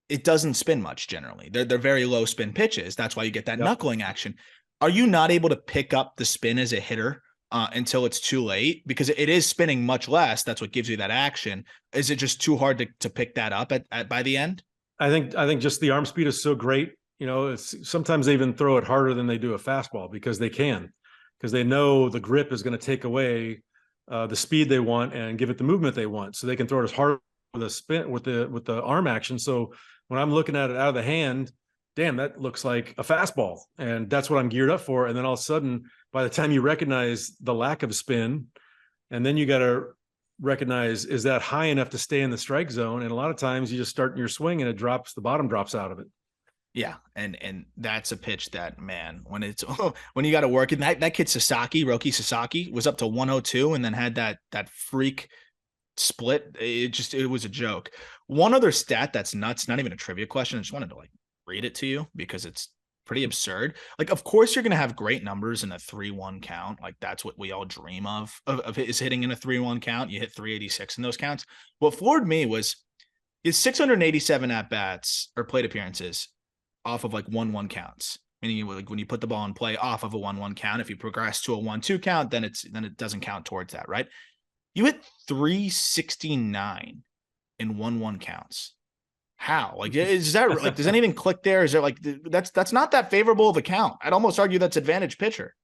It doesn't spin much generally. They're very low spin pitches. That's why you get that knuckling action. Are you not able to pick up the spin as a hitter until it's too late? Because it is spinning much less. That's what gives you that action. Is it just too hard to pick that up at by the end? I think just the arm speed is so great. It's sometimes they even throw it harder than they do a fastball because they know the grip is going to take away the speed they want and give it the movement they want. So they can throw it as hard with a spin with the arm action. So when I'm looking at it out of the hand, damn, that looks like a fastball. And that's what I'm geared up for. And then all of a sudden, by the time you recognize the lack of spin, and then you got to recognize, is that high enough to stay in the strike zone? And a lot of times you just start your swing and the bottom drops out of it. Yeah, and that's a pitch that, man, when you got to work it. That kid Roki Sasaki, was up to 102 and then had that freak split. It was a joke. One other stat that's nuts, not even a trivia question. I just wanted to read it to you because it's pretty absurd. Of course you're going to have great numbers in a 3-1 count. That's what we all dream of is hitting in a 3-1 count. You hit 386 in those counts. What floored me was his 687 at-bats or plate appearances off of 1-1 counts. Meaning when you put the ball in play off of a 1-1 count, if you progress to a 1-2 count, then it doesn't count towards that, right? You hit 369 in 1-1 counts. How? Is that does anything click there? Is there that's not that favorable of a count? I'd almost argue that's advantage pitcher.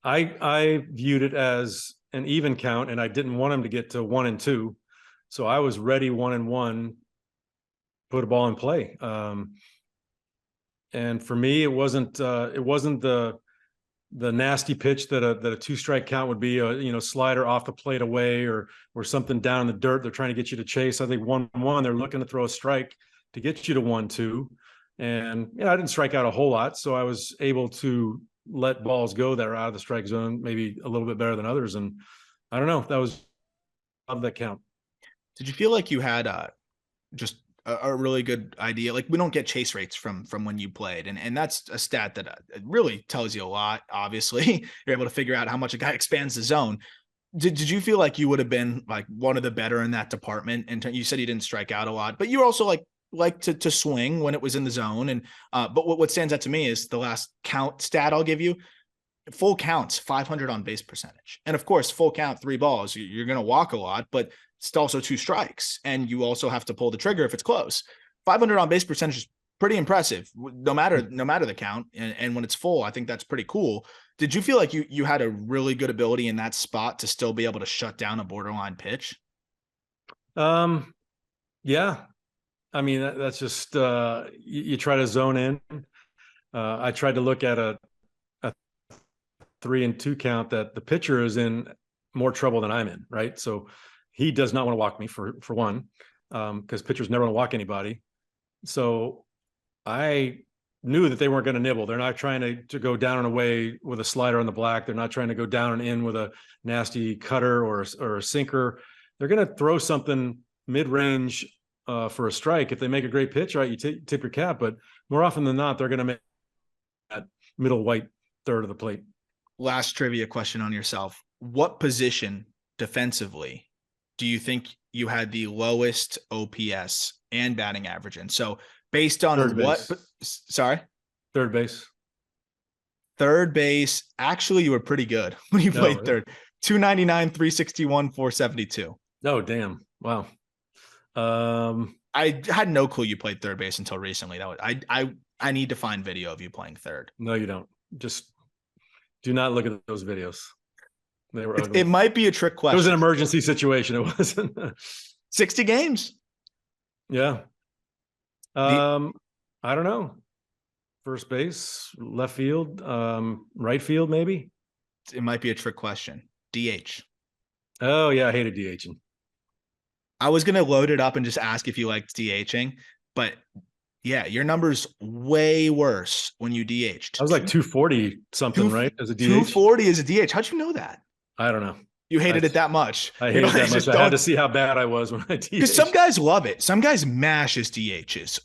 I viewed it as an even count, and I didn't want him to get to 1 and 2. So I was ready 1-1, put a ball in play. And for me, it wasn't the nasty pitch that a two strike count would be, a slider off the plate away, or something down in the dirt. They're trying to get you to chase. I think 1-1, they're looking to throw a strike to get you to 1-2. And I didn't strike out a whole lot, so I was able to let balls go that are out of the strike zone, maybe a little bit better than others. And I don't know, that was of that count. Did you feel like you had just a really good idea? Like, we don't get chase rates from when you played, and that's a stat that it really tells you a lot. Obviously, you're able to figure out how much a guy expands the zone. Did you feel like you would have been like one of the better in that department? And you said you didn't strike out a lot, but you were also like to swing when it was in the zone. And but what stands out to me is the last count stat I'll give you. Full counts, 500 on base percentage. And of course, full count, 3 balls, you're going to walk a lot, but it's also 2 strikes. And you also have to pull the trigger if it's close. 500 on base percentage is pretty impressive, no matter the count. And when it's full, I think that's pretty cool. Did you feel like you had a really good ability in that spot to still be able to shut down a borderline pitch? Yeah. I mean, that's just, you try to zone in. I tried to look at a 3-2 count that the pitcher is in more trouble than I'm in, right? So he does not want to walk me for one, because pitchers never want to walk anybody. So I knew that they weren't going to nibble. They're not trying to go down and away with a slider on the black. They're not trying to go down and in with a nasty cutter or a sinker. They're going to throw something mid-range for a strike. If they make a great pitch, right, you tip your cap. But more often than not, they're going to make that middle white third of the plate. Last trivia question on yourself. What position defensively do you think you had the lowest OPS and batting average in? So based on Third base. Sorry? Third base. Third base. Actually, you were pretty good when you played really? third. 299, 361, 472. Oh, damn. Wow. I had no clue you played third base until recently. That was, I need to find video of you playing third. No, you don't. Just do not look at those videos. They were ugly. It might be a trick question. It was an emergency situation. It wasn't. 60 games. Yeah. I don't know. First base, left field, right field, maybe. It might be a trick question. DH. Oh yeah, I hated DHing. I was gonna load it up and just ask if you liked DHing, but yeah, your number's way worse when you DH'd. I was like 240 something, right? As a DH. 240 as a DH. How'd you know that? I don't know. You hated it that much. I hated it that much. I had to see how bad I was when I DH. Because some guys love it. Some guys mash as DHs.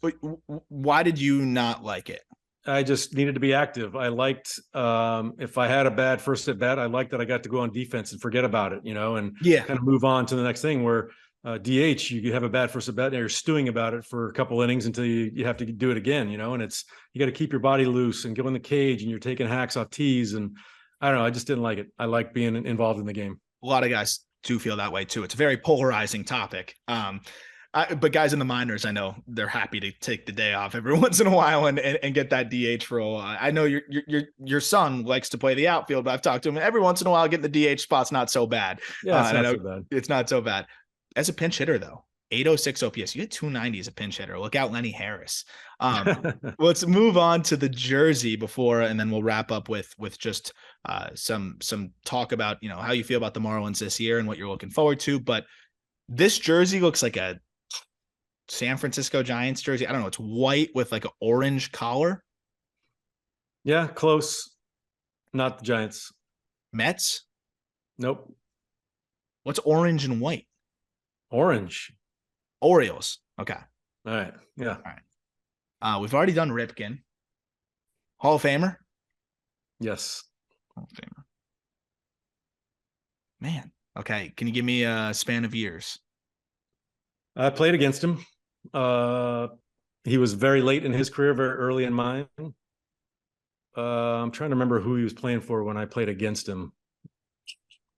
Why did you not like it? I just needed to be active. I liked, if I had a bad first at bat, I liked that I got to go on defense and forget about it, and kind of move on to the next thing. Where DH, you have a bad first at bat and you're stewing about it for a couple innings until you have to do it again, and it's, you got to keep your body loose and go in the cage, and you're taking hacks off tees. And I don't know, I just didn't like it. I like being involved in the game. A lot of guys do feel that way too. It's a very polarizing topic. But guys in the minors, I know they're happy to take the day off every once in a while and get that DH role. I know your son likes to play the outfield, but I've talked to him every once in a while. Getting the DH spot's not so bad. Yeah, it's not so bad. It's not so bad. As a pinch hitter, though, 806 OPS. You had 290 as a pinch hitter. Look out, Lenny Harris. Let's move on to the jersey and then we'll wrap up with just some talk about how you feel about the Marlins this year and what you're looking forward to. But this jersey looks like a San Francisco Giants jersey. I don't know. It's white with like an orange collar. Yeah, close. Not the Giants. Mets? Nope. What's orange and white? Orange. Orioles. Okay. All right. Yeah. All right. We've already done Ripken. Hall of Famer? Yes. Hall of Famer. Man. Okay. Can you give me a span of years? I played against him. He was very late in his career, very early in mine. I'm trying to remember who he was playing for when I played against him.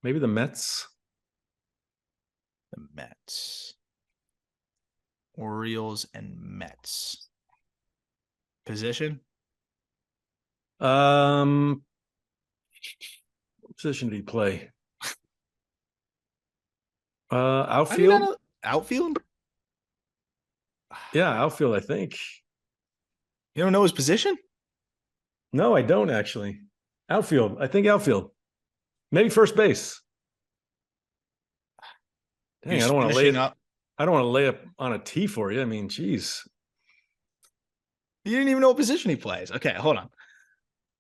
Maybe the Mets. The Mets. Orioles and Mets. Position? What position did he play? Outfield? Outfield? Yeah, outfield, I think. You don't know his position? No, I don't actually. Outfield. I think outfield. Maybe first base. He Dang, was finishing up. I don't want to lay up on a tee for you. I mean, geez. You didn't even know what position he plays. Okay, hold on.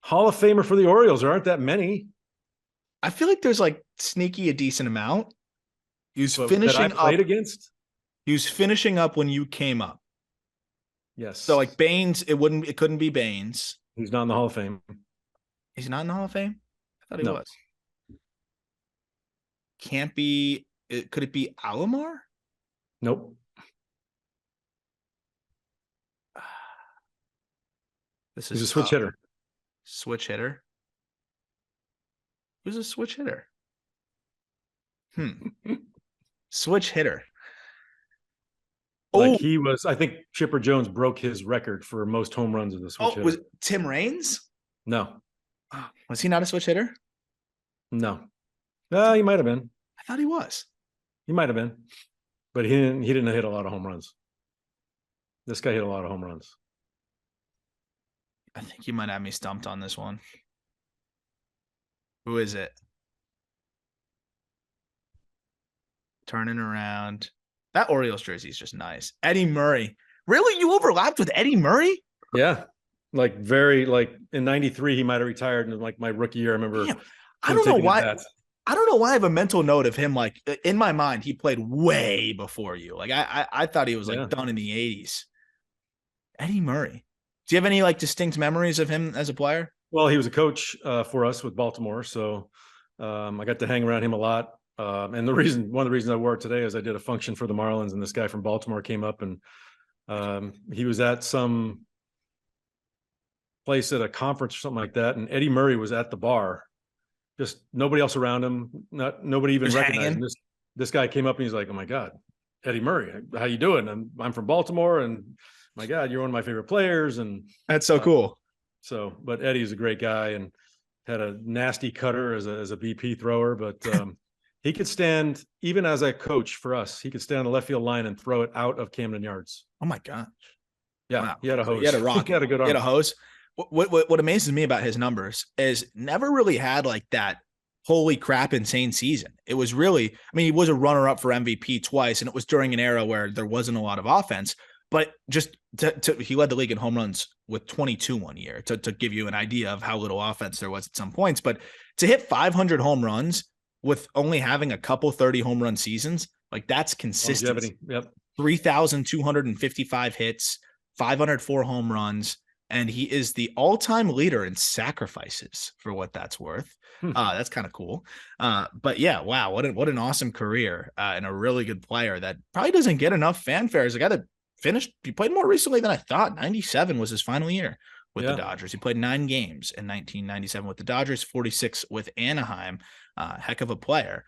Hall of Famer for the Orioles. There aren't that many. I feel like there's like sneaky a decent amount. He was But that I finishing played up. against? He was finishing up when you came up. So Yes. like Baines, it couldn't be Baines. He's not in the Hall of Fame. He's not in the Hall of Fame? I thought he No. was. Can't be. Could it be Alomar? Nope. This He's is a switch tough. hitter. Switch hitter. Who's a switch hitter? Switch hitter. Like Oh, he was, I think Chipper Jones broke his record for most home runs as a switch hitter. Was Tim Raines? No. Was he not a switch hitter? No. He might have been. I thought he was. He might have been. But he didn't hit a lot of home runs. This guy hit a lot of home runs. I think you might have me stumped on this one. Who is it? Turning around. That Orioles jersey is just nice. Eddie Murray. Really? You overlapped with Eddie Murray? Yeah. Like in 93, he might have retired. And like my rookie year, I remember. Damn. I don't know why. That. I don't know why I have a mental note of him. Like in my mind, he played way before you. Like I thought he was like done in the 80s. Eddie Murray. Do you have any like distinct memories of him as a player? Well, he was a coach for us with Baltimore, so I got to hang around him a lot. And one of the reasons I wore it today is I did a function for the Marlins, and this guy from Baltimore came up, and he was at some place at a conference or something like that, and Eddie Murray was at the bar, just nobody else around him, nobody even Just recognized him. This guy came up and he's like, "Oh my God, Eddie Murray, how you doing? I'm from Baltimore, and my God, you're one of my favorite players." And that's so cool. But Eddie's a great guy and had a nasty cutter as a BP thrower, but he could stand, even as a coach for us, he could stand on the left field line and throw it out of Camden Yards. Oh my gosh. Yeah. Wow. He had a hose. He had a rock. He had a good arm. He had a hose. What amazes me about his numbers is never really had like that holy crap insane season. It was really, I mean, he was a runner up for MVP twice, and it was during an era where there wasn't a lot of offense, but just he led the league in home runs with 22 one year to give you an idea of how little offense there was at some points. But to hit 500 home runs with only having a couple 30 home run seasons, like that's consistency. Yep. 3,255 hits, 504 home runs. And he is the all-time leader in sacrifices for what that's worth. That's kind of cool. But yeah, wow, what an awesome career and a really good player that probably doesn't get enough fanfare. As a guy that he played more recently than I thought. 97 was his final year with the Dodgers. He played 9 games in 1997 with the Dodgers, 46 with Anaheim. Heck of a player.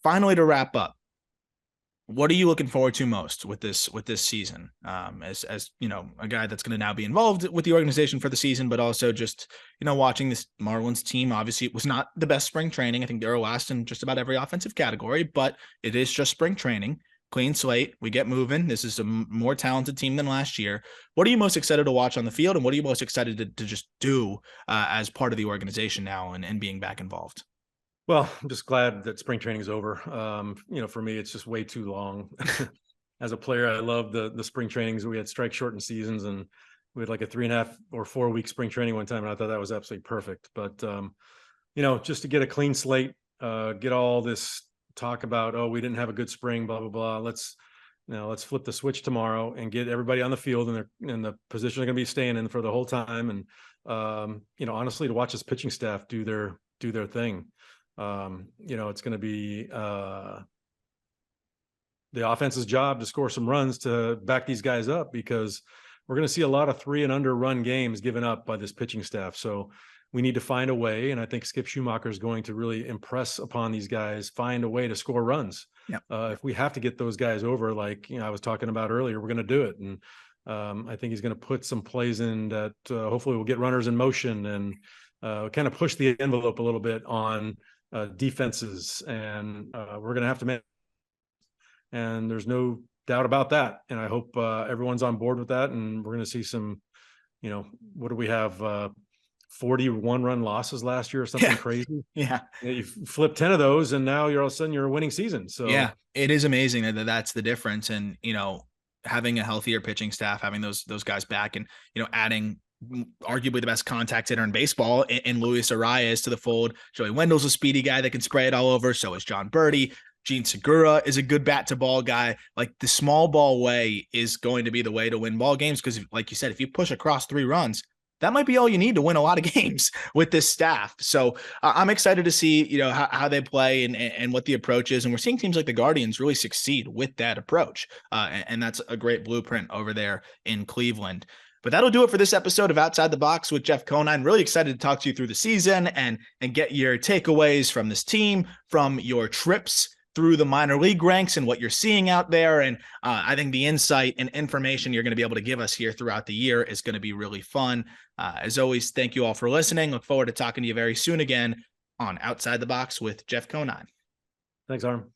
Finally, to wrap up, what are you looking forward to most with this season? As you know, a guy that's going to now be involved with the organization for the season, but also just, you know, watching this Marlins team. Obviously, it was not the best spring training. I think they were last in just about every offensive category, but it is just spring training. Clean slate. We get moving. This is a more talented team than last year. What are you most excited to watch on the field, and what are you most excited to just do as part of the organization now and being back involved? Well, I'm just glad that spring training is over. You know, for me, it's just way too long. As a player, I love the spring trainings. We had strike shortened seasons, and we had like a 3.5 or 4 week spring training one time, and I thought that was absolutely perfect. But you know, just to get a clean slate, get all this talk about, oh, we didn't have a good spring, blah blah blah. Let's flip the switch tomorrow and get everybody on the field and they're in the position they're going to be staying in for the whole time. And you know, honestly, to watch this pitching staff do their thing. You know, it's going to be the offense's job to score some runs to back these guys up, because we're going to see a lot of 3 and under run games given up by this pitching staff. So we need to find a way. And I think Skip Schumacher is going to really impress upon these guys, find a way to score runs. Yep. If we have to get those guys over, like, you know, I was talking about earlier, we're going to do it. And I think he's going to put some plays in that hopefully will get runners in motion and kind of push the envelope a little bit on defenses. And we're going to have to make and there's no doubt about that. And I hope everyone's on board with that. And we're going to see some, what do we have? 41 run losses last year or something Yeah. crazy. Yeah. You flip 10 of those and now you're all of a sudden you're a winning season. Yeah. So It is amazing that that's the difference. And, having a healthier pitching staff, having those guys back, and, adding arguably the best contact hitter in baseball in Luis Arias to the fold. Joey Wendell's a speedy guy that can spray it all over. So is John Birdie. Gene Segura is a good bat to ball guy. Like, the small ball way is going to be the way to win ball games. Because like you said, if you push across 3 runs, that might be all you need to win a lot of games with this staff. So I'm excited to see, how they play and what the approach is. And we're seeing teams like the Guardians really succeed with that approach. And that's a great blueprint over there in Cleveland. But that'll do it for this episode of Outside the Box with Jeff Conine. Really excited to talk to you through the season and get your takeaways from this team, from your trips through the minor league ranks and what you're seeing out there. And I think the insight and information you're going to be able to give us here throughout the year is going to be really fun. As always, thank you all for listening. Look forward to talking to you very soon again on Outside the Box with Jeff Conine. thanks, Arm.